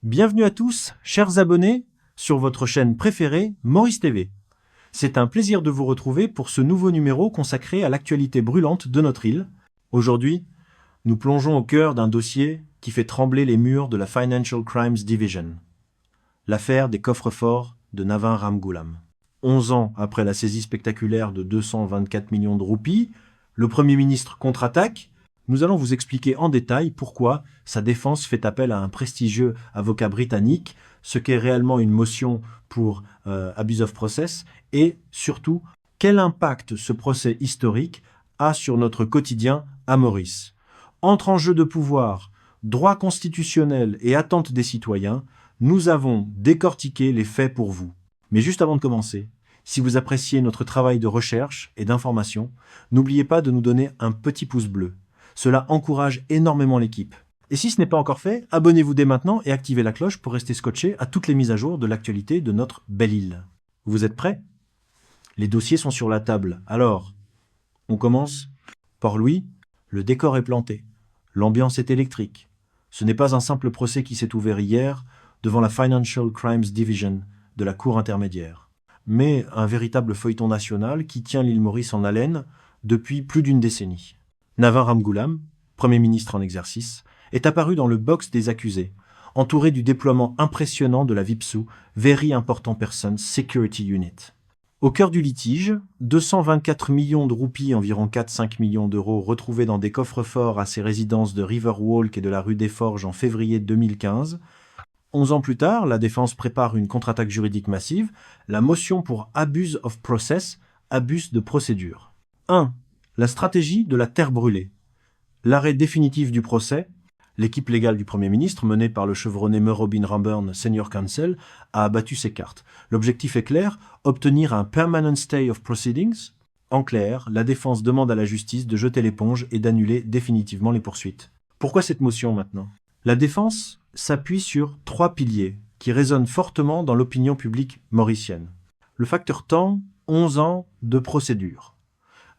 Bienvenue à tous, chers abonnés, sur votre chaîne préférée, Maurice TV. C'est un plaisir de vous retrouver pour ce nouveau numéro consacré à l'actualité brûlante de notre île. Aujourd'hui, nous plongeons au cœur d'un dossier qui fait trembler les murs de la Financial Crimes Division. L'affaire des coffres-forts de Navin Ramgoolam. 11 ans après la saisie spectaculaire de 224 millions de roupies, le Premier ministre contre-attaque. Nous allons vous expliquer en détail pourquoi sa défense fait appel à un prestigieux avocat britannique, ce qu'est réellement une motion pour abuse of process, et surtout, quel impact ce procès historique a sur notre quotidien à Maurice. Entre enjeux de pouvoir, droit constitutionnel et attentes des citoyens, nous avons décortiqué les faits pour vous. Mais juste avant de commencer, si vous appréciez notre travail de recherche et d'information, n'oubliez pas de nous donner un petit pouce bleu. Cela encourage énormément l'équipe. Et si ce n'est pas encore fait, abonnez-vous dès maintenant et activez la cloche pour rester scotché à toutes les mises à jour de l'actualité de notre belle île. Vous êtes prêts? Les dossiers sont sur la table. Alors, on commence? Port-Louis, le décor est planté. L'ambiance est électrique. Ce n'est pas un simple procès qui s'est ouvert hier devant la Financial Crimes Division de la Cour intermédiaire, mais un véritable feuilleton national qui tient l'île Maurice en haleine depuis plus d'une décennie. Navin Ramgoolam, Premier ministre en exercice, est apparu dans le box des accusés, entouré du déploiement impressionnant de la VIPSU, Very Important Persons Security Unit. Au cœur du litige, 224 millions de roupies, environ 4-5 millions d'euros, retrouvés dans des coffres-forts à ses résidences de Riverwalk et de la rue des Forges en février 2015. 11 ans plus tard, la défense prépare une contre-attaque juridique massive, la motion pour abuse of process, abus de procédure. 1. La stratégie de la terre brûlée. L'arrêt définitif du procès, l'équipe légale du Premier ministre, menée par le chevronné Merobin Ramburn, Senior Counsel, a abattu ses cartes. L'objectif est clair, obtenir un permanent stay of proceedings. En clair, la défense demande à la justice de jeter l'éponge et d'annuler définitivement les poursuites. Pourquoi cette motion maintenant? La défense s'appuie sur 3 piliers qui résonnent fortement dans l'opinion publique mauricienne. Le facteur temps, 11 ans de procédure.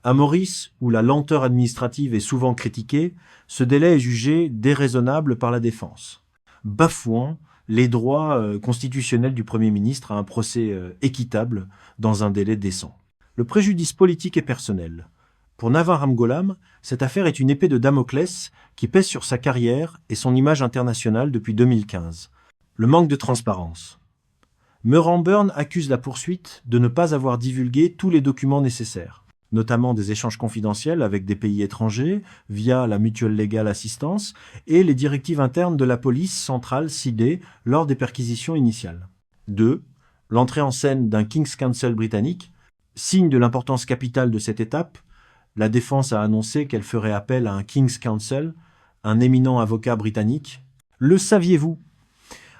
À Maurice, où la lenteur administrative est souvent critiquée, ce délai est jugé déraisonnable par la défense, bafouant les droits constitutionnels du Premier ministre à un procès équitable dans un délai décent. Le préjudice politique est personnel. Pour Navin Ramgoolam, cette affaire est une épée de Damoclès qui pèse sur sa carrière et son image internationale depuis 2015. Le manque de transparence. Ramburn accuse la poursuite de ne pas avoir divulgué tous les documents nécessaires, notamment des échanges confidentiels avec des pays étrangers via la Mutual Legal Assistance et les directives internes de la police centrale CID lors des perquisitions initiales. 2. L'entrée en scène d'un King's Counsel britannique. Signe de l'importance capitale de cette étape, la défense a annoncé qu'elle ferait appel à un King's Counsel, un éminent avocat britannique. Le saviez-vous?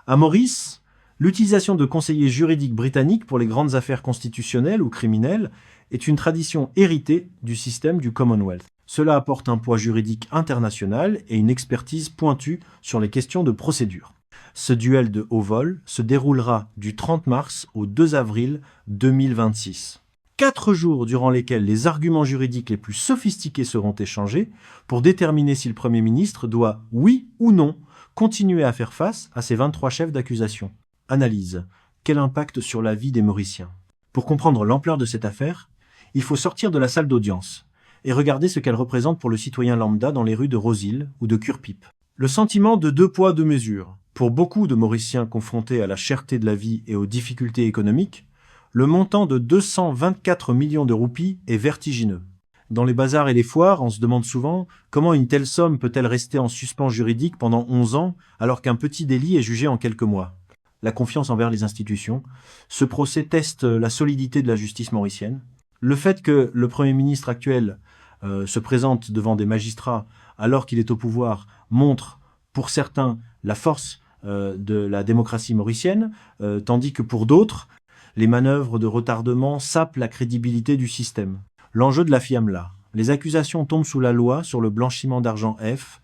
À Maurice, l'utilisation de conseillers juridiques britanniques pour les grandes affaires constitutionnelles ou criminelles est une tradition héritée du système du Commonwealth. Cela apporte un poids juridique international et une expertise pointue sur les questions de procédure. Ce duel de haut vol se déroulera du 30 mars au 2 avril 2026. 4 jours durant lesquels les arguments juridiques les plus sophistiqués seront échangés pour déterminer si le Premier ministre doit, oui ou non, continuer à faire face à ses 23 chefs d'accusation. Analyse. Quel impact sur la vie des Mauriciens? Pour comprendre l'ampleur de cette affaire, il faut sortir de la salle d'audience et regarder ce qu'elle représente pour le citoyen lambda dans les rues de Rosille ou de Curpip. Le sentiment de 2 poids 2 mesures. Pour beaucoup de Mauriciens confrontés à la cherté de la vie et aux difficultés économiques, le montant de 224 millions de roupies est vertigineux. Dans les bazars et les foires, on se demande souvent comment une telle somme peut-elle rester en suspens juridique pendant 11 ans alors qu'un petit délit est jugé en quelques mois. La confiance envers les institutions. Ce procès teste la solidité de la justice mauricienne. Le fait que le Premier ministre actuel se présente devant des magistrats alors qu'il est au pouvoir montre pour certains la force de la démocratie mauricienne, tandis que pour d'autres, les manœuvres de retardement sapent la crédibilité du système. L'enjeu de la FIAMLA. Les accusations tombent sous la loi sur le blanchiment d'argent F,